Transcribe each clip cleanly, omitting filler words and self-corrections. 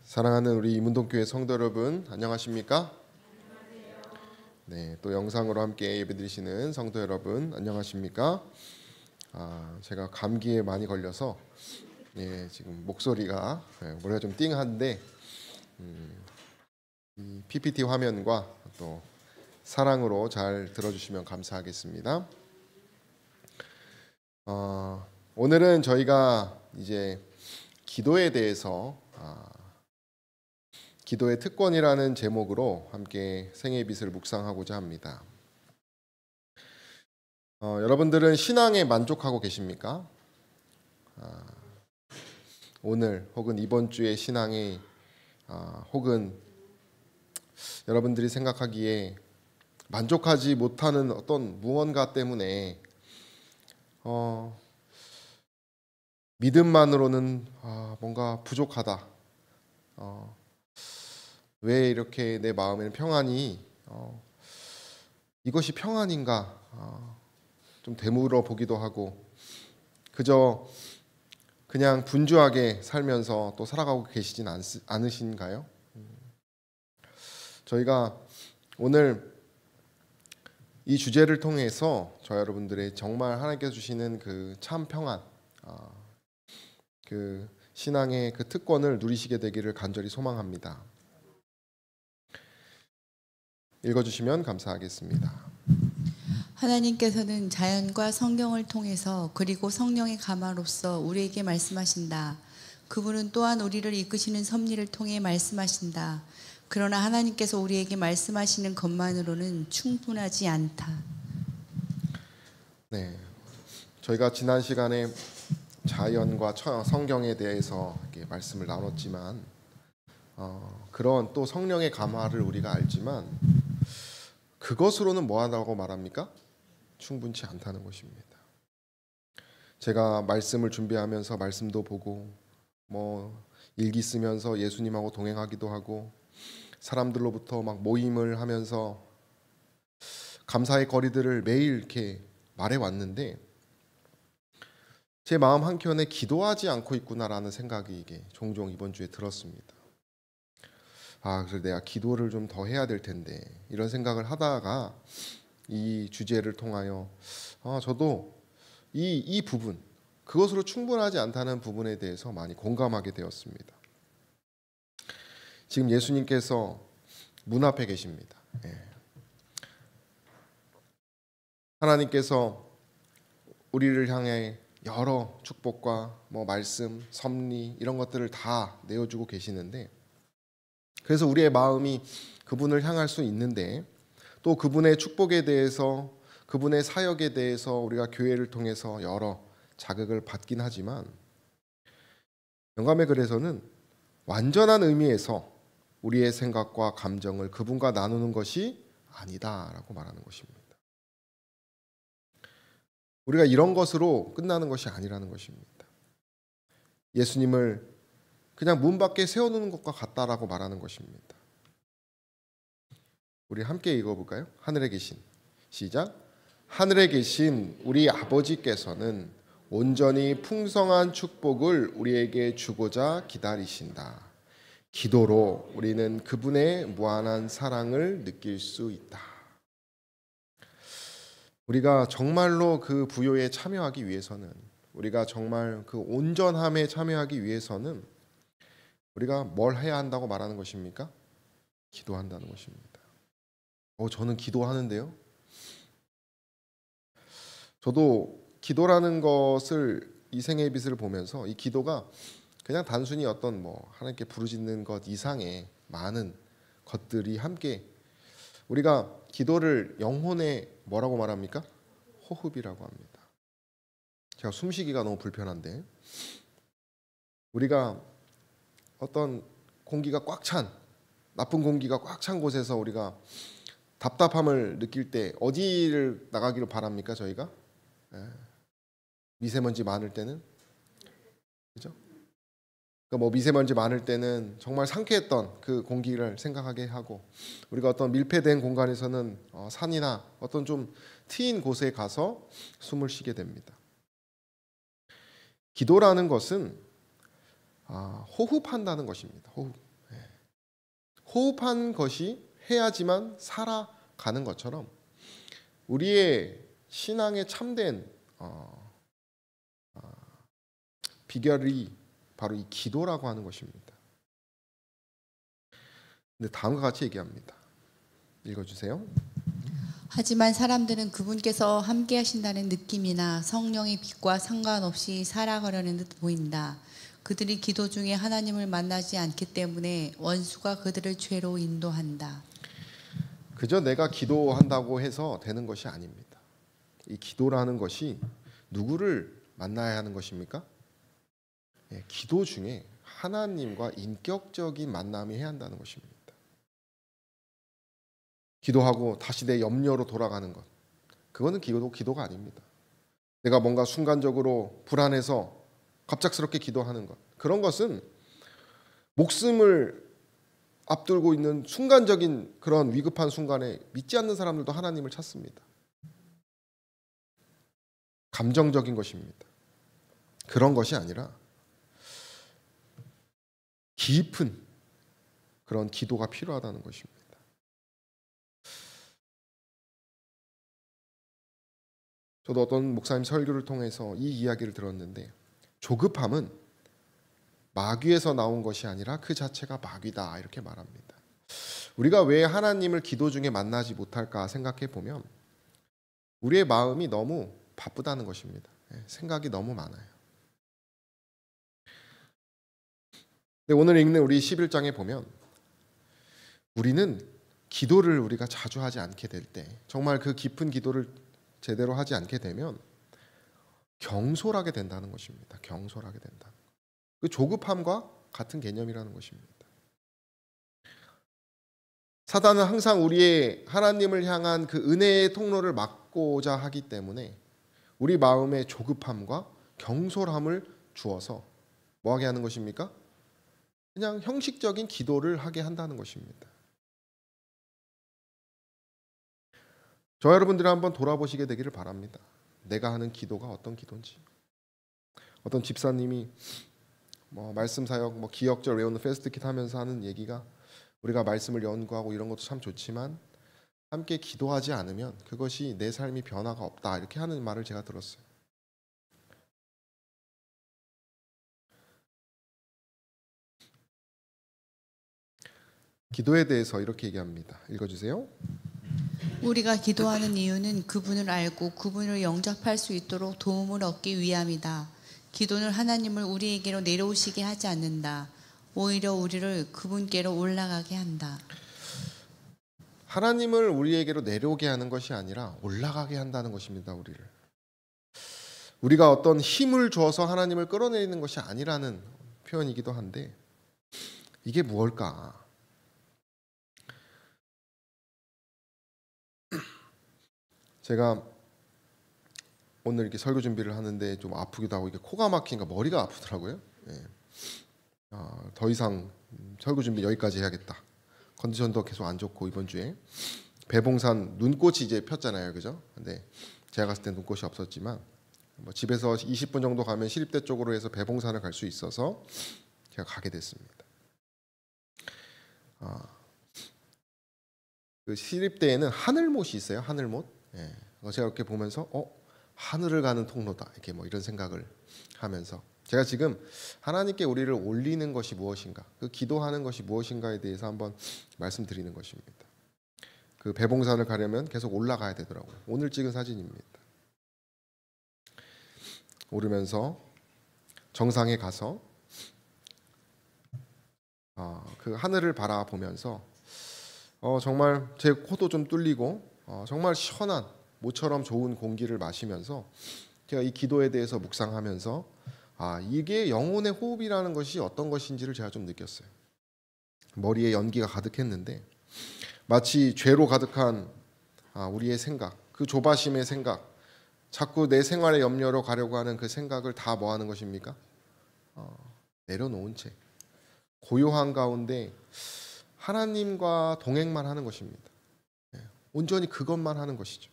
사랑하는 우리 이문동교회 성도 여러분, 안녕하십니까? 네, 또 영상으로 함께 예배드리시는 성도 여러분, 안녕하십니까? 제가 감기에 많이 걸려서 지금 목소리가 머리가 좀 띵한데 이 PPT 화면과 또 사랑으로 잘 들어주시면 감사하겠습니다. 오늘은 저희가 이제 기도에 대해서 기도의 특권이라는 제목으로 함께 생애의 빛을 묵상하고자 합니다. 여러분들은 신앙에 만족하고 계십니까? 오늘 혹은 이번 주의 신앙에 혹은 여러분들이 생각하기에 만족하지 못하는 어떤 무언가 때문에 믿음만으로는 뭔가 부족하다. 왜 이렇게 내 마음에는 평안이 이것이 평안인가 좀 되물어 보기도 하고 그저 그냥 분주하게 살면서 또 살아가고 계시진 않으신가요? 저희가 오늘 이 주제를 통해서 저 여러분들의 정말 하나님께서 주시는 그 참 평안, 그 신앙의 그 특권을 누리시게 되기를 간절히 소망합니다. 읽어주시면 감사하겠습니다. 하나님께서는 자연과 성경을 통해서 그리고 성령의 감화로서 우리에게 말씀하신다. 그분은 또한 우리를 이끄시는 섭리를 통해 말씀하신다. 그러나 하나님께서 우리에게 말씀하시는 것만으로는 충분하지 않다. 네, 저희가 지난 시간에 자연과 성경에 대해서 이렇게 말씀을 나눴지만 그런 또 성령의 감화를 우리가 알지만 그것으로는 뭐하다고 말합니까? 충분치 않다는 것입니다. 제가 말씀을 준비하면서 말씀도 보고 일기 쓰면서 예수님하고 동행하기도 하고 사람들로부터 막 모임을 하면서 감사의 거리들을 매일 이렇게 말해왔는데 제 마음 한켠에 기도하지 않고 있구나라는 생각이 이게 종종 이번 주에 들었습니다. 그래서 내가 기도를 좀 더 해야 될 텐데 이런 생각을 하다가 이 주제를 통하여 저도 이 부분 그것으로 충분하지 않다는 부분에 대해서 많이 공감하게 되었습니다. 지금 예수님께서 문 앞에 계십니다. 하나님께서 우리를 향해 여러 축복과 말씀, 섭리 이런 것들을 다 내어주고 계시는데 그래서 우리의 마음이 그분을 향할 수 있는데 또 그분의 축복에 대해서 그분의 사역에 대해서 우리가 교회를 통해서 여러 자극을 받긴 하지만 영감의 글에서는 완전한 의미에서 우리의 생각과 감정을 그분과 나누는 것이 아니다라고 말하는 것입니다. 우리가 이런 것으로 끝나는 것이 아니라는 것입니다. 예수님을 그냥 문 밖에 세워놓는 것과 같다라고 말하는 것입니다. 우리 함께 읽어볼까요? 하늘에 계신 시작. 하늘에 계신 우리 아버지께서는 온전히 풍성한 축복을 우리에게 주고자 기다리신다. 기도로 우리는 그분의 무한한 사랑을 느낄 수 있다. 우리가 정말로 그 부요에 참여하기 위해서는 우리가 정말 그 온전함에 참여하기 위해서는 우리가 뭘 해야 한다고 말하는 것입니까? 기도한다는 것입니다. 저는 기도하는데요. 저도 기도라는 것을 이 생애의 빛을 보면서 이 기도가 그냥 단순히 어떤 하나님께 부르짖는 것 이상의 많은 것들이 함께 우리가 기도를 영혼의 뭐라고 말합니까? 호흡이라고 합니다. 제가 숨쉬기가 너무 불편한데 우리가 어떤 공기가 꽉 찬 나쁜 공기가 꽉 찬 곳에서 우리가 답답함을 느낄 때 어디를 나가기를 바랍니까? 저희가 미세먼지 많을 때는 그죠? 그러니까 미세먼지 많을 때는 정말 상쾌했던 그 공기를 생각하게 하고 우리가 어떤 밀폐된 공간에서는 산이나 어떤 좀 트인 곳에 가서 숨을 쉬게 됩니다. 기도라는 것은 호흡한다는 것입니다. 호흡. 호흡한 것이 해야지만 살아가는 것처럼 우리의 신앙의 참된 비결이 바로 이 기도라고 하는 것입니다. 근데 다음과 같이 얘기합니다. 읽어주세요. 하지만 사람들은 그분께서 함께 하신다는 느낌이나 성령의 빛과 상관없이 살아가려는 듯 보인다. 그들이 기도 중에 하나님을 만나지 않기 때문에 원수가 그들을 죄로 인도한다. 그저 내가 기도한다고 해서 되는 것이 아닙니다. 이 기도라는 것이 누구를 만나야 하는 것입니까? 기도 중에 하나님과 인격적인 만남이 해야 한다는 것입니다. 기도하고 다시 내 염려로 돌아가는 것, 그거는 기도가 아닙니다. 내가 뭔가 순간적으로 불안해서 갑작스럽게 기도하는 것, 그런 것은 목숨을 앞두고 있는 순간적인 그런 위급한 순간에 믿지 않는 사람들도 하나님을 찾습니다. 감정적인 것입니다. 그런 것이 아니라 깊은 그런 기도가 필요하다는 것입니다. 저도 어떤 목사님 설교를 통해서 이 이야기를 들었는데, 조급함은 마귀에서 나온 것이 아니라 그 자체가 마귀다, 이렇게 말합니다. 우리가 왜 하나님을 기도 중에 만나지 못할까 생각해 보면 우리의 마음이 너무 바쁘다는 것입니다. 생각이 너무 많아요. 근데 오늘 읽는 우리 11장에 보면 우리는 기도를 우리가 자주 하지 않게 될 때, 정말 그 깊은 기도를 제대로 하지 않게 되면 경솔하게 된다는 것입니다. 경솔하게 된다. 그 조급함과 같은 개념이라는 것입니다. 사단은 항상 우리의 하나님을 향한 그 은혜의 통로를 막고자 하기 때문에 우리 마음의 조급함과 경솔함을 주어서 뭐하게 하는 것입니까? 그냥 형식적인 기도를 하게 한다는 것입니다. 저 여러분들이 한번 돌아보시게 되기를 바랍니다. 내가 하는 기도가 어떤 기도인지. 어떤 집사님이 말씀 사역, 기억절 외우는 페스트킷 하면서 하는 얘기가, 우리가 말씀을 연구하고 이런 것도 참 좋지만 함께 기도하지 않으면 그것이 내 삶이 변화가 없다, 이렇게 하는 말을 제가 들었어요. 기도에 대해서 이렇게 얘기합니다. 읽어주세요. 우리가 기도하는 이유는 그분을 알고 그분을 영접할 수 있도록 도움을 얻기 위함이다. 기도는 하나님을 우리에게로 내려오시게 하지 않는다. 오히려 우리를 그분께로 올라가게 한다. 하나님을 우리에게로 내려오게 하는 것이 아니라 올라가게 한다는 것입니다. 우리가 어떤 힘을 줘서 하나님을 끌어내리는 것이 아니라는 표현이기도 한데, 이게 무엇일까? 제가 오늘 이렇게 설교 준비를 하는데 좀 아프기도 하고, 이게 코가 막히니까 머리가 아프더라고요. 더 이상 설교 준비 여기까지 해야겠다. 컨디션도 계속 안 좋고, 이번 주에 배봉산 눈꽃이 이제 폈잖아요, 그죠? 근데 제가 갔을 때 눈꽃이 없었지만 집에서 20분 정도 가면 시립대 쪽으로 해서 배봉산을 갈 수 있어서 제가 가게 됐습니다. 그 시립대에는 하늘못이 있어요. 하늘못. 제가 이렇게 보면서 하늘을 가는 통로다, 이렇게 이런 생각을 하면서, 제가 지금 하나님께 우리를 올리는 것이 무엇인가, 그 기도하는 것이 무엇인가에 대해서 한번 말씀드리는 것입니다. 그 배봉산을 가려면 계속 올라가야 되더라고요. 오늘 찍은 사진입니다. 오르면서 정상에 가서 그 하늘을 바라보면서 정말 제 코도 좀 뚫리고 정말 시원한 모처럼 좋은 공기를 마시면서 제가 이 기도에 대해서 묵상하면서 이게 영혼의 호흡이라는 것이 어떤 것인지를 제가 좀 느꼈어요. 머리에 연기가 가득했는데 마치 죄로 가득한 우리의 생각, 그 조바심의 생각, 자꾸 내 생활의 염려로 가려고 하는 그 생각을 다 뭐 하는 것입니까? 내려놓은 채 고요한 가운데 하나님과 동행만 하는 것입니다. 온전히 그것만 하는 것이죠.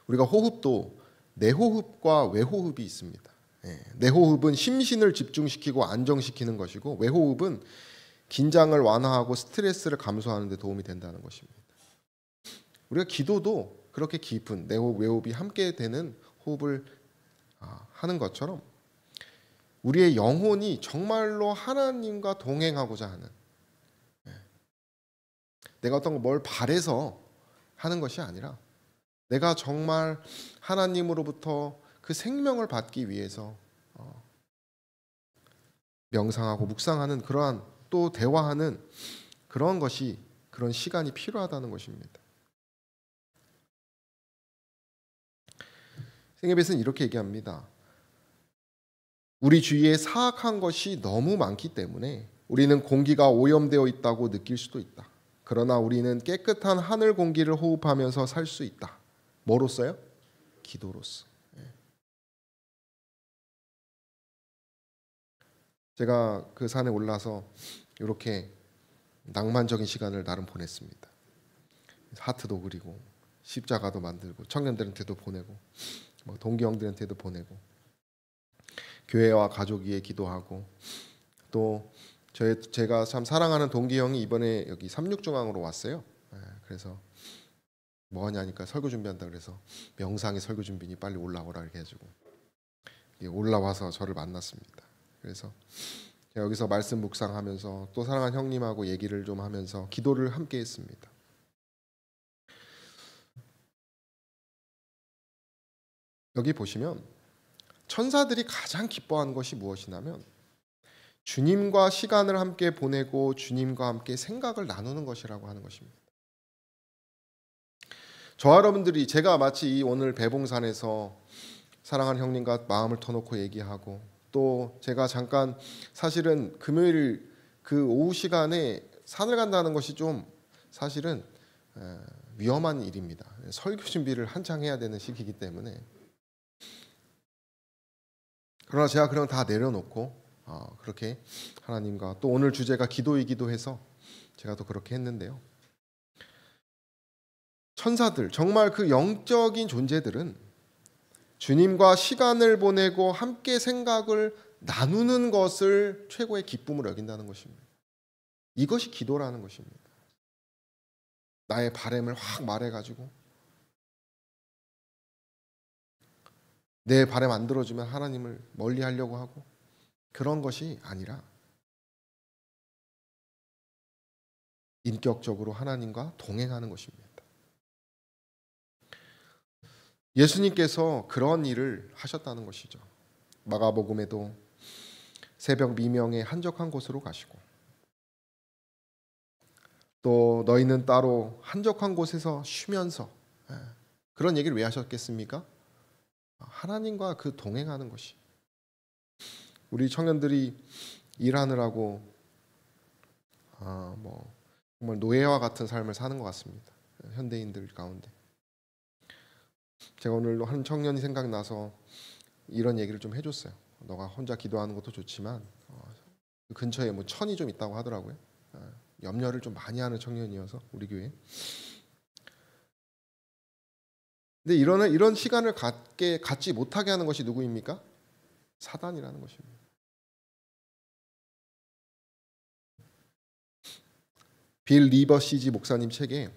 우리가 호흡도 내호흡과 외호흡이 있습니다. 내호흡은 심신을 집중시키고 안정시키는 것이고, 외호흡은 긴장을 완화하고 스트레스를 감소하는 데 도움이 된다는 것입니다. 우리가 기도도 그렇게 깊은 내호흡, 외호흡이 함께 되는 호흡을 하는 것처럼 우리의 영혼이 정말로 하나님과 동행하고자 하는, 내가 어떤 뭘 바래서 하는 것이 아니라 내가 정말 하나님으로부터 그 생명을 받기 위해서 명상하고 묵상하는, 그러한 또 대화하는 그런 시간이 필요하다는 것입니다. 생애뱃은 이렇게 얘기합니다. 우리 주위에 사악한 것이 너무 많기 때문에 우리는 공기가 오염되어 있다고 느낄 수도 있다. 그러나 우리는 깨끗한 하늘 공기를 호흡하면서 살 수 있다. 뭐로써요? 기도로써. 제가 그 산에 올라서 이렇게 낭만적인 시간을 나름 보냈습니다. 하트도 그리고 십자가도 만들고 청년들한테도 보내고 동기 형들한테도 보내고 교회와 가족 위에 기도하고, 또 제가 참 사랑하는 동기 형이 이번에 여기 삼육중앙으로 왔어요. 그래서 뭐 하냐니까 설교 준비한다 그래서 명상의 설교 준비니 빨리 올라오라 이렇게 해주고 올라와서 저를 만났습니다. 그래서 제가 여기서 말씀 묵상하면서 또 사랑하는 형님하고 얘기를 좀 하면서 기도를 함께 했습니다. 여기 보시면 천사들이 가장 기뻐하는 것이 무엇이냐면 주님과 시간을 함께 보내고 주님과 함께 생각을 나누는 것이라고 하는 것입니다. 저와 여러분들이, 제가 마치 오늘 배봉산에서 사랑하는 형님과 마음을 터놓고 얘기하고, 또 제가 잠깐 사실은 금요일 그 오후 시간에 산을 간다는 것이 좀 사실은 위험한 일입니다. 설교 준비를 한창 해야 되는 시기이기 때문에. 그러나 제가 그냥 다 내려놓고 그렇게 하나님과, 또 오늘 주제가 기도이기도 해서 제가 또 그렇게 했는데요. 천사들, 정말 그 영적인 존재들은 주님과 시간을 보내고 함께 생각을 나누는 것을 최고의 기쁨으로 여긴다는 것입니다. 이것이 기도라는 것입니다. 나의 바람을 확 말해가지고 내 바람 안 들어주면 하나님을 멀리 하려고 하고, 그런 것이 아니라 인격적으로 하나님과 동행하는 것입니다. 예수님께서 그런 일을 하셨다는 것이죠. 마가복음에도 새벽 미명에 한적한 곳으로 가시고, 또 너희는 따로 한적한 곳에서 쉬면서, 그런 얘기를 왜 하셨겠습니까? 하나님과 그 동행하는 것이. 우리 청년들이 일하느라고 정말 노예와 같은 삶을 사는 것 같습니다. 현대인들 가운데. 제가 오늘 한 청년이 생각나서 이런 얘기를 좀 해줬어요. 너가 혼자 기도하는 것도 좋지만 그 근처에 천이 좀 있다고 하더라고요. 염려를 좀 많이 하는 청년이어서 우리 교회. 근데 이런 시간을 갖지 못하게 하는 것이 누구입니까? 사단이라는 것입니다. 빌 리버시지 목사님 책에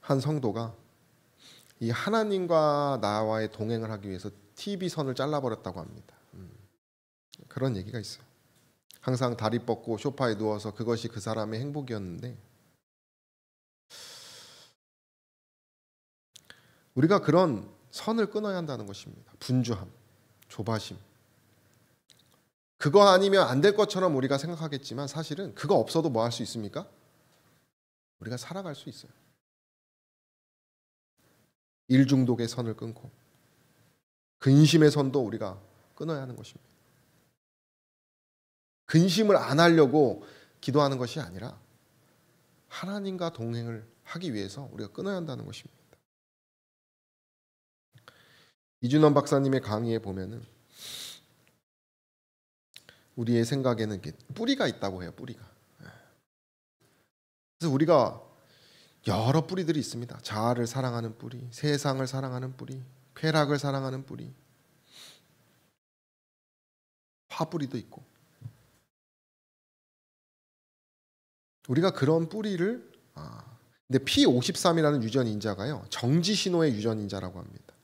한 성도가 이 하나님과 나와의 동행을 하기 위해서 TV선을 잘라버렸다고 합니다. 그런 얘기가 있어요. 항상 다리 뻗고 소파에 누워서 그것이 그 사람의 행복이었는데, 우리가 그런 선을 끊어야 한다는 것입니다. 분주함, 조바심. 그거 아니면 안 될 것처럼 우리가 생각하겠지만 사실은 그거 없어도 뭐 할 수 있습니까? 우리가 살아갈 수 있어요. 일 중독의 선을 끊고 근심의 선도 우리가 끊어야 하는 것입니다. 근심을 안 하려고 기도하는 것이 아니라 하나님과 동행을 하기 위해서 우리가 끊어야 한다는 것입니다. 이준원 박사님의 강의에 보면은 우리의 생각에는 뿌리가 있다고 해요. 뿌리가. 그래서 우리가 여러 뿌리들이 있습니다. 자아를 사랑하는 뿌리, 세상을 사랑하는 뿌리, 쾌락을 사랑하는 뿌리, 화뿌리도 있고, 우리가 그런 뿌리를 근데 P53이라는 유전인자가요, 정지 신호의 유전인자라고 합니다.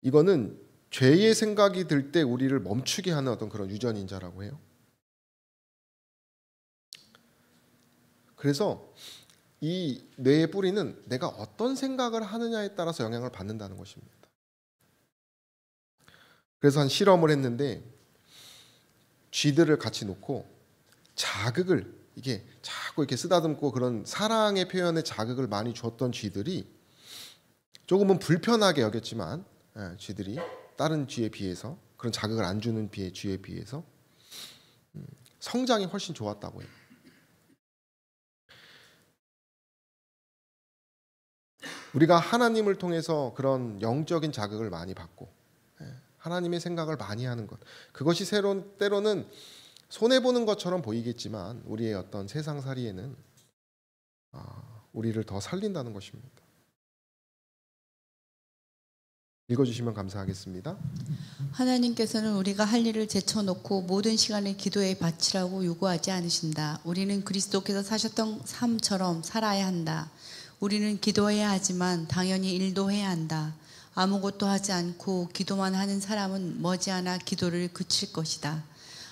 이거는 죄의 생각이 들 때 우리를 멈추게 하는 어떤 그런 유전인자라고 해요. 그래서 이 뇌의 뿌리는 내가 어떤 생각을 하느냐에 따라서 영향을 받는다는 것입니다. 그래서 한 실험을 했는데 쥐들을 같이 놓고 자극을 이게 자꾸 이렇게 쓰다듬고 그런 사랑의 표현에 자극을 많이 줬던 쥐들이 조금은 불편하게 여겼지만 쥐들이 다른 쥐에 비해서 그런 자극을 안 주는 쥐에 비해서 성장이 훨씬 좋았다고 해요. 우리가 하나님을 통해서 그런 영적인 자극을 많이 받고 하나님의 생각을 많이 하는 것, 그것이 때로는 손해보는 것처럼 보이겠지만 우리의 어떤 세상살이에는 우리를 더 살린다는 것입니다. 읽어주시면 감사하겠습니다. 하나님께서는 우리가 할 일을 제쳐놓고 모든 시간을 기도에 바치라고 요구하지 않으신다. 우리는 그리스도께서 사셨던 삶처럼 살아야 한다. 우리는 기도해야 하지만 당연히 일도 해야 한다. 아무것도 하지 않고 기도만 하는 사람은 머지않아 기도를 그칠 것이다.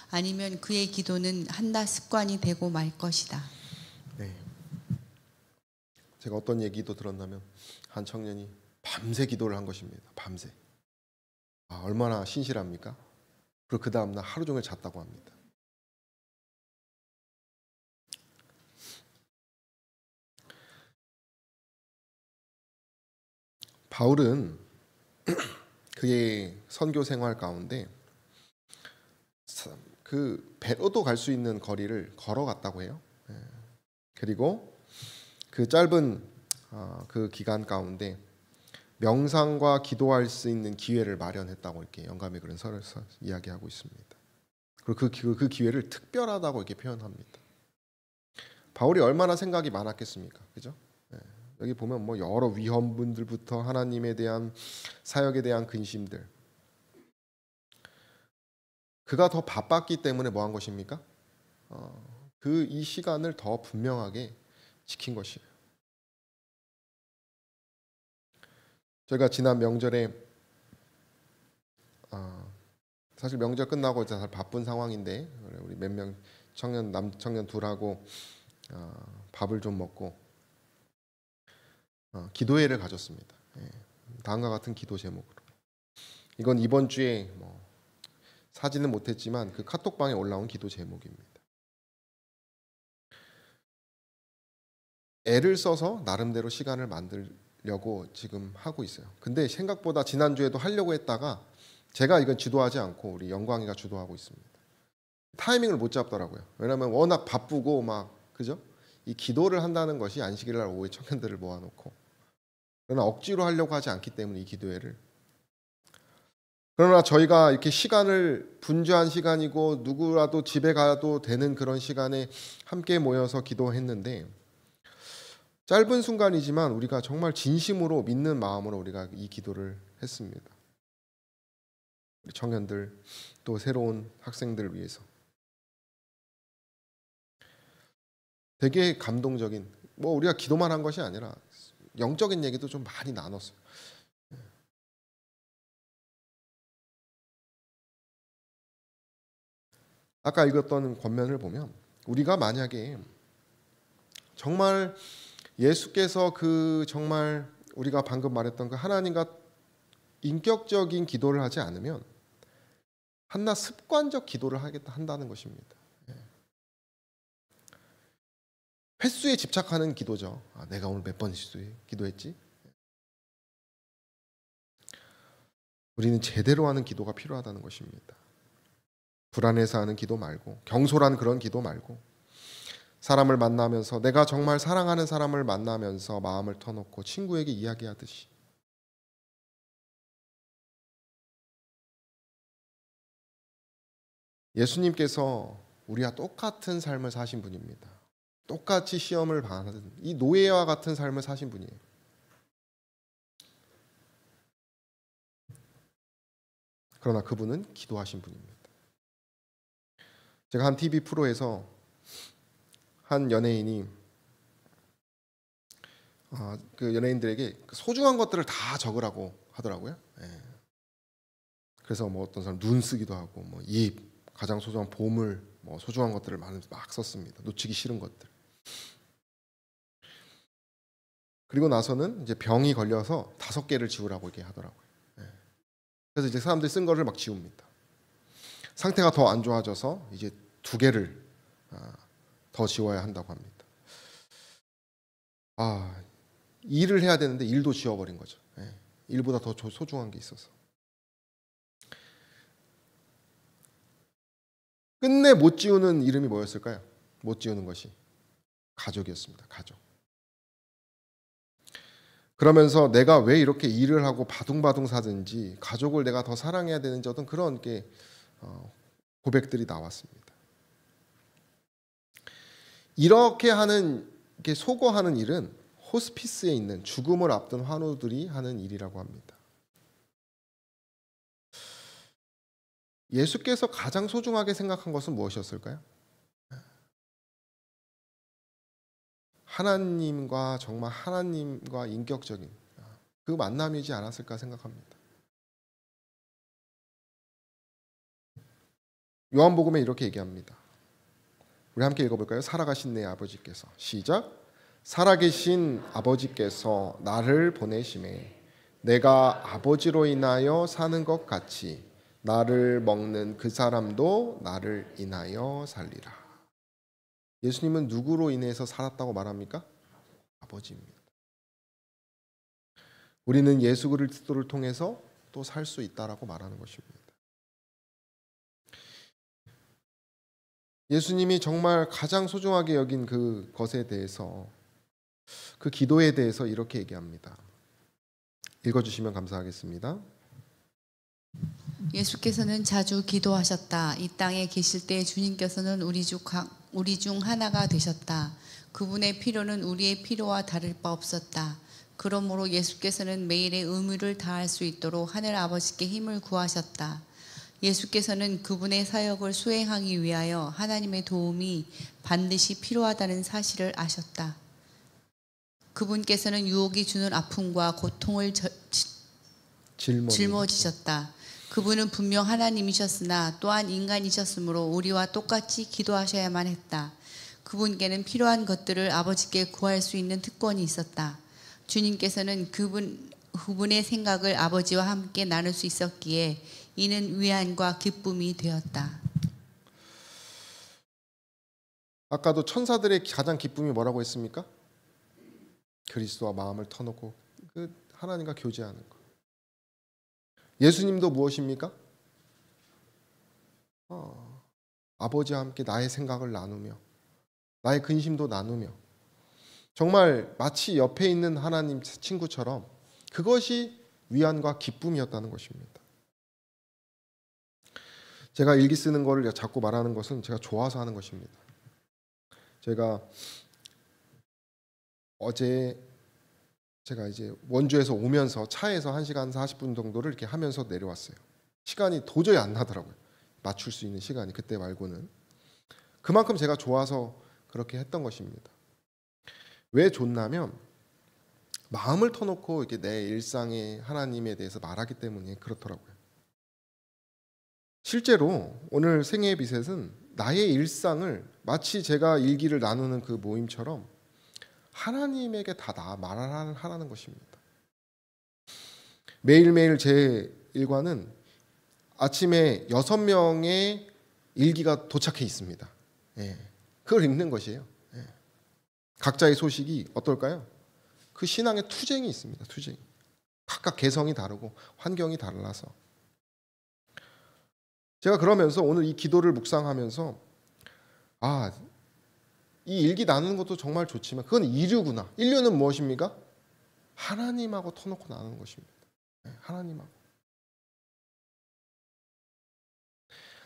아니면 그의 기도는 한낱 습관이 되고 말 것이다. 네. 제가 어떤 얘기도 들었냐면 한 청년이 밤새 기도를 한 것입니다. 밤새. 얼마나 신실합니까? 그리고 그 다음날 하루 종일 잤다고 합니다. 바울은 그의 선교 생활 가운데 그 배로도 갈 수 있는 거리를 걸어갔다고 해요. 그리고 그 짧은 그 기간 가운데 명상과 기도할 수 있는 기회를 마련했다고 이렇게 영감의 글은 서서 이야기하고 있습니다. 그리고 그 기회를 특별하다고 이렇게 표현합니다. 바울이 얼마나 생각이 많았겠습니까, 그죠? 여기 보면 뭐 여러 위험분들부터 하나님에 대한 사역에 대한 근심들. 그가 더 바빴기 때문에 뭐 한 것입니까? 이 시간을 더 분명하게 지킨 것이에요. 저희가 지난 명절에 사실 명절 끝나고 이제 다 바쁜 상황인데 우리 몇 명 남청년 둘하고 밥을 좀 먹고 기도회를 가졌습니다. 다음과 같은 기도 제목으로. 이건 이번 주에 사진은 못했지만 그 카톡방에 올라온 기도 제목입니다. 애를 써서 나름대로 시간을 만들려고 지금 하고 있어요. 근데 생각보다 지난주에도 하려고 했다가 제가 이건 지도하지 않고 우리 영광이가 주도하고 있습니다. 타이밍을 못 잡더라고요. 왜냐하면 워낙 바쁘고 그죠? 이 기도를 한다는 것이 안식일 날 오후에 청년들을 모아놓고, 그러나 억지로 하려고 하지 않기 때문에 이 기도회를. 그러나 저희가 이렇게 시간을 분주한 시간이고 누구라도 집에 가도 되는 그런 시간에 함께 모여서 기도했는데, 짧은 순간이지만 우리가 정말 진심으로 믿는 마음으로 우리가 이 기도를 했습니다. 우리 청년들 또 새로운 학생들을 위해서 되게 감동적인, 우리가 기도만 한 것이 아니라 영적인 얘기도 좀 많이 나눴어요. 아까 읽었던 권면을 보면 우리가 만약에 정말 예수께서 정말 우리가 방금 말했던 그 하나님과 인격적인 기도를 하지 않으면 한낱 습관적 기도를 한다는 것입니다. 횟수에 집착하는 기도죠. 내가 오늘 몇 번 기도했지? 우리는 제대로 하는 기도가 필요하다는 것입니다. 불안해서 하는 기도 말고, 경솔한 그런 기도 말고, 사람을 만나면서 내가 정말 사랑하는 사람을 만나면서 마음을 터놓고 친구에게 이야기하듯이, 예수님께서 우리와 똑같은 삶을 사신 분입니다. 똑같이 시험을 받는 이 노예와 같은 삶을 사신 분이에요. 그러나 그분은 기도하신 분입니다. 제가 한 TV 프로에서 한 연예인이 그 연예인들에게 소중한 것들을 다 적으라고 하더라고요. 예. 그래서 뭐 어떤 사람 눈 쓰기도 하고, 뭐 입, 가장 소중한 보물, 뭐 소중한 것들을 막 썼습니다. 놓치기 싫은 것들. 그리고 나서는 이제 병이 걸려서 5개를 지우라고 이렇게 하더라고요. 예. 그래서 이제 사람들이 쓴 거를 막 지웁니다. 상태가 더 안 좋아져서 이제 2개를 더 지워야 한다고 합니다. 일을 해야 되는데 일도 지워버린 거죠. 예. 일보다 더 소중한 게 있어서. 끝내 못 지우는 이름이 뭐였을까요? 못 지우는 것이 가족이었습니다. 가족. 그러면서 내가 왜 이렇게 일을 하고 바둥바둥 사든지 가족을 내가 더 사랑해야 되는지 어떤 그런 게 고백들이 나왔습니다. 이렇게 하는 게 소거하는 일은 호스피스에 있는 죽음을 앞둔 환우들이 하는 일이라고 합니다. 예수께서 가장 소중하게 생각한 것은 무엇이었을까요? 하나님과 정말 하나님과 인격적인 그 만남이지 않았을까 생각합니다. 요한복음에 이렇게 얘기합니다. 우리 함께 읽어볼까요? 살아가신 내 아버지께서. 시작. 살아계신 아버지께서 나를 보내심에 내가 아버지로 인하여 사는 것 같이 나를 먹는 그 사람도 나를 인하여 살리라. 예수님은 누구로 인해서 살았다고 말합니까? 아버지입니다. 우리는 예수 그리스도를 통해서 또 살 수 있다라고 말하는 것입니다. 예수님이 정말 가장 소중하게 여긴 그 것에 대해서, 그 기도에 대해서 이렇게 얘기합니다. 읽어주시면 감사하겠습니다. 예수께서는 자주 기도하셨다. 이 땅에 계실 때 주님께서는 우리 중 하나가 되셨다. 그분의 필요는 우리의 필요와 다를 바 없었다. 그러므로 예수께서는 매일의 의무를 다할 수 있도록 하늘 아버지께 힘을 구하셨다. 예수께서는 그분의 사역을 수행하기 위하여 하나님의 도움이 반드시 필요하다는 사실을 아셨다. 그분께서는 유혹이 주는 아픔과 고통을 짊어지셨다. 그분은 분명 하나님이셨으나 또한 인간이셨으므로 우리와 똑같이 기도하셔야만 했다. 그분께는 필요한 것들을 아버지께 구할 수 있는 특권이 있었다. 주님께서는 그분의 생각을 아버지와 함께 나눌 수 있었기에 이는 위안과 기쁨이 되었다. 아까도 천사들의 가장 기쁨이 뭐라고 했습니까? 그리스도와 마음을 터놓고 그 하나님과 교제하는 것. 예수님도 무엇입니까? 아버지와 함께 나의 생각을 나누며 나의 근심도 나누며 정말 마치 옆에 있는 하나님 친구처럼 그것이 위안과 기쁨이었다는 것입니다. 제가 일기 쓰는 거를 자꾸 말하는 것은 제가 좋아서 하는 것입니다. 제가 어제 제가 이제 원주에서 오면서 차에서 1시간 40분 정도를 이렇게 하면서 내려왔어요. 시간이 도저히 안 나더라고요. 맞출 수 있는 시간이 그때 말고는. 그만큼 제가 좋아서 그렇게 했던 것입니다. 왜 좋냐면 마음을 터놓고 이렇게 내 일상의 하나님에 대해서 말하기 때문에 그렇더라고요. 실제로 오늘 생애의 비셋은 나의 일상을 마치 제가 일기를 나누는 그 모임처럼 하나님에게 다 말하라는 것입니다. 매일매일 제 일과는 아침에 6명의 일기가 도착해 있습니다. 그걸 읽는 것이에요. 각자의 소식이 어떨까요? 그 신앙의 투쟁이 있습니다. 투쟁. 각각 개성이 다르고 환경이 달라서. 제가 그러면서 오늘 이 기도를 묵상하면서 이 일기 나누는 것도 정말 좋지만 그건 인류구나. 인류는 무엇입니까? 하나님하고 터놓고 나누는 것입니다. 하나님하고.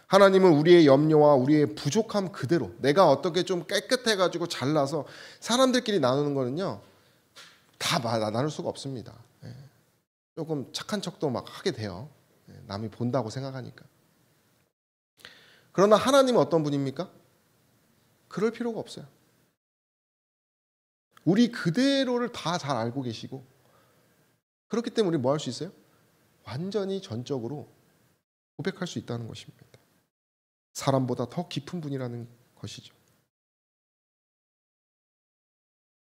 하나님은 우리의 염려와 우리의 부족함 그대로 내가 어떻게 좀 깨끗해가지고 잘나서 사람들끼리 나누는 거는요 다 나눌 수가 없습니다. 조금 착한 척도 막 하게 돼요. 남이 본다고 생각하니까. 그러나 하나님은 어떤 분입니까? 그럴 필요가 없어요. 우리 그대로를 다 잘 알고 계시고, 그렇기 때문에 우리 뭐 할 수 있어요? 완전히 전적으로 고백할 수 있다는 것입니다. 사람보다 더 깊은 분이라는 것이죠.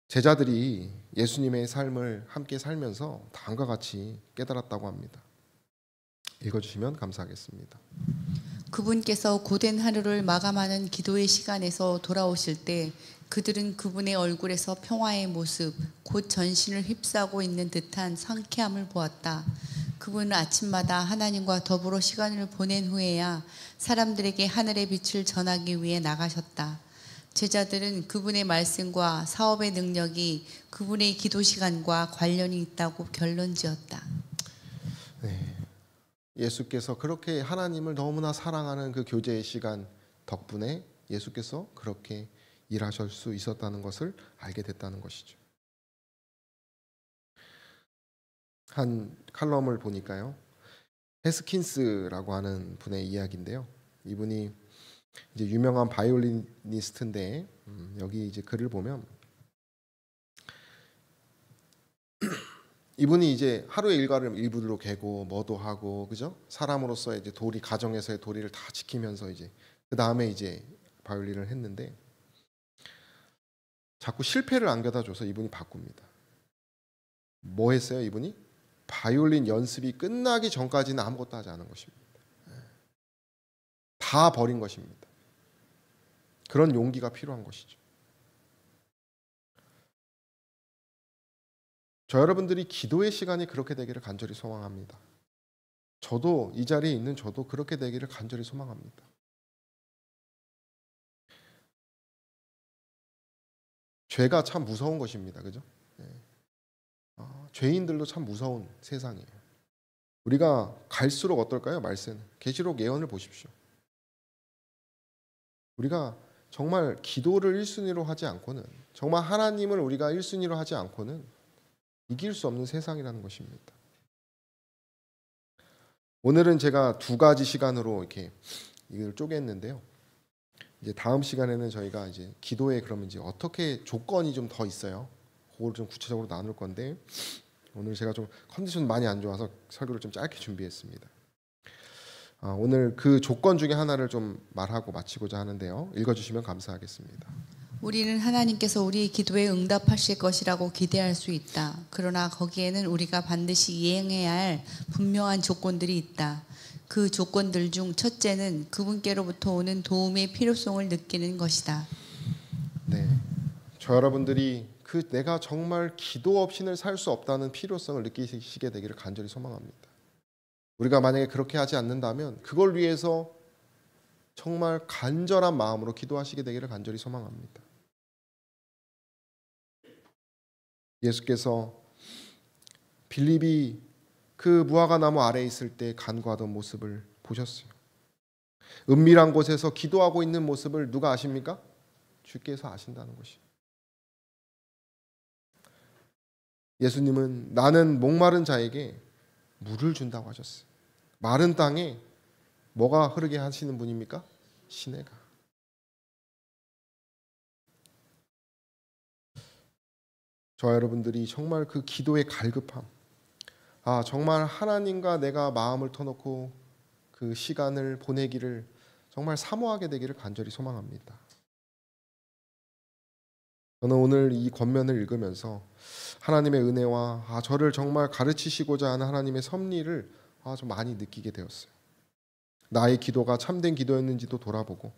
제자들이 예수님의 삶을 함께 살면서 다음과 같이 깨달았다고 합니다. 읽어주시면 감사하겠습니다. 그분께서 고된 하루를 마감하는 기도의 시간에서 돌아오실 때 그들은 그분의 얼굴에서 평화의 모습, 곧 전신을 휩싸고 있는 듯한 상쾌함을 보았다. 그분은 아침마다 하나님과 더불어 시간을 보낸 후에야 사람들에게 하늘의 빛을 전하기 위해 나가셨다. 제자들은 그분의 말씀과 사업의 능력이 그분의 기도 시간과 관련이 있다고 결론지었다. 네. 예수께서 그렇게 하나님을 너무나 사랑하는 그 교제의 시간 덕분에 예수께서 그렇게 일하실 수 있었다는 것을 알게 됐다는 것이죠. 한 칼럼을 보니까요, 헤스킨스라고 하는 분의 이야기인데요. 이분이 이제 유명한 바이올리니스트인데, 여기 이제 글을 보면 이분이 이제 하루의 일과를 일부러 개고 뭐도 하고, 그죠? 사람으로서 이제 도리, 가정에서의 도리를 다 지키면서 이제 그 다음에 이제 바이올린을 했는데, 자꾸 실패를 안겨다 줘서 이분이 바꿉니다. 뭐 했어요, 이분이? 바이올린 연습이 끝나기 전까지는 아무것도 하지 않은 것입니다. 다 버린 것입니다. 그런 용기가 필요한 것이죠. 저 여러분들이 기도의 시간이 그렇게 되기를 간절히 소망합니다. 저도 이 자리에 있는 저도 그렇게 되기를 간절히 소망합니다. 죄가 참 무서운 것입니다. 그죠? 죄인들도 참 무서운 세상이에요. 우리가 갈수록 어떨까요? 말세는. 계시록 예언을 보십시오. 우리가 정말 기도를 1순위로 하지 않고는, 정말 하나님을 우리가 1순위로 하지 않고는 이길 수 없는 세상이라는 것입니다. 오늘은 제가 두 가지 시간으로 이렇게 이걸 쪼갰는데요. 이제 다음 시간에는 저희가 이제 기도에 그러면 이제 어떻게 조건이 좀 더 있어요. 그걸 좀 구체적으로 나눌 건데, 오늘 제가 좀 컨디션 많이 안 좋아서 설교를 좀 짧게 준비했습니다. 오늘 그 조건 중에 하나를 좀 말하고 마치고자 하는데요. 읽어주시면 감사하겠습니다. 우리는 하나님께서 우리의 기도에 응답하실 것이라고 기대할 수 있다. 그러나 거기에는 우리가 반드시 이행해야 할 분명한 조건들이 있다. 그 조건들 중 첫째는 그분께로부터 오는 도움의 필요성을 느끼는 것이다. 네, 저 여러분들이 그 내가 정말 기도 없이는 살 수 없다는 필요성을 느끼시게 되기를 간절히 소망합니다. 우리가 만약에 그렇게 하지 않는다면 그걸 위해서 정말 간절한 마음으로 기도하시게 되기를 간절히 소망합니다. 예수께서 빌립이 그 무화과 나무 아래에 있을 때 간구하던 모습을 보셨어요. 은밀한 곳에서 기도하고 있는 모습을 누가 아십니까? 주께서 아신다는 것이. 예수님은 나는 목마른 자에게 물을 준다고 하셨어요. 마른 땅에 뭐가 흐르게 하시는 분입니까? 시내가. 저 여러분들이 정말 그 기도의 갈급함, 정말 하나님과 내가 마음을 터놓고 그 시간을 보내기를 정말 사모하게 되기를 간절히 소망합니다. 저는 오늘 이 권면을 읽으면서 하나님의 은혜와 저를 정말 가르치시고자 하는 하나님의 섭리를 좀 많이 느끼게 되었어요. 나의 기도가 참된 기도였는지도 돌아보고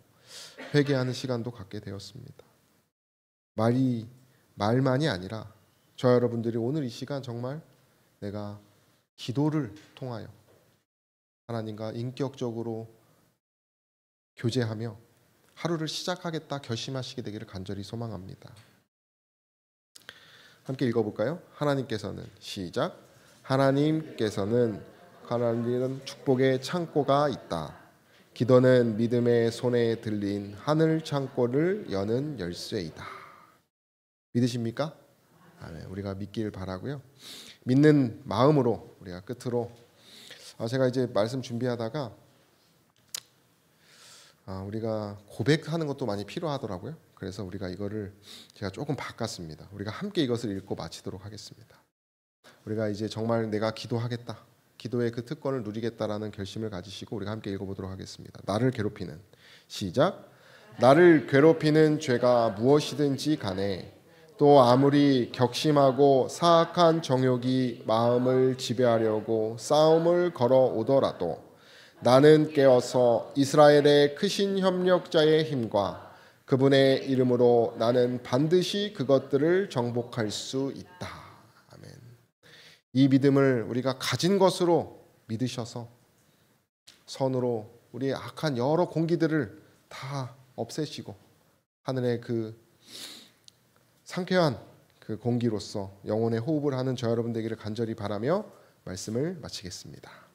회개하는 시간도 갖게 되었습니다. 말만이 아니라 저 여러분들이 오늘 이 시간 정말 내가 기도를 통하여 하나님과 인격적으로 교제하며 하루를 시작하겠다 결심하시게 되기를 간절히 소망합니다. 함께 읽어볼까요? 하나님께서는 시작. 하나님께서는 하나님은 축복의 창고가 있다. 기도는 믿음의 손에 들린 하늘 창고를 여는 열쇠이다. 믿으십니까? 아멘. 우리가 믿기를 바라고요. 믿는 마음으로 우리가 끝으로 제가 이제 말씀 준비하다가 우리가 고백하는 것도 많이 필요하더라고요. 그래서 우리가 이거를 제가 조금 바꿨습니다. 우리가 함께 이것을 읽고 마치도록 하겠습니다. 우리가 이제 정말 내가 기도하겠다, 기도의 그 특권을 누리겠다라는 결심을 가지시고 우리가 함께 읽어보도록 하겠습니다. 나를 괴롭히는, 시작. 나를 괴롭히는 죄가 무엇이든지 간에 또 아무리 격심하고 사악한 정욕이 마음을 지배하려고 싸움을 걸어오더라도 나는 깨어서 이스라엘의 크신 협력자의 힘과 그분의 이름으로 나는 반드시 그것들을 정복할 수 있다. 아멘. 이 믿음을 우리가 가진 것으로 믿으셔서 선으로 우리의 악한 여러 공기들을 다 없애시고 하늘의 그 상쾌한 그 공기로서 영혼의 호흡을 하는 저 여러분 되기를 간절히 바라며 말씀을 마치겠습니다.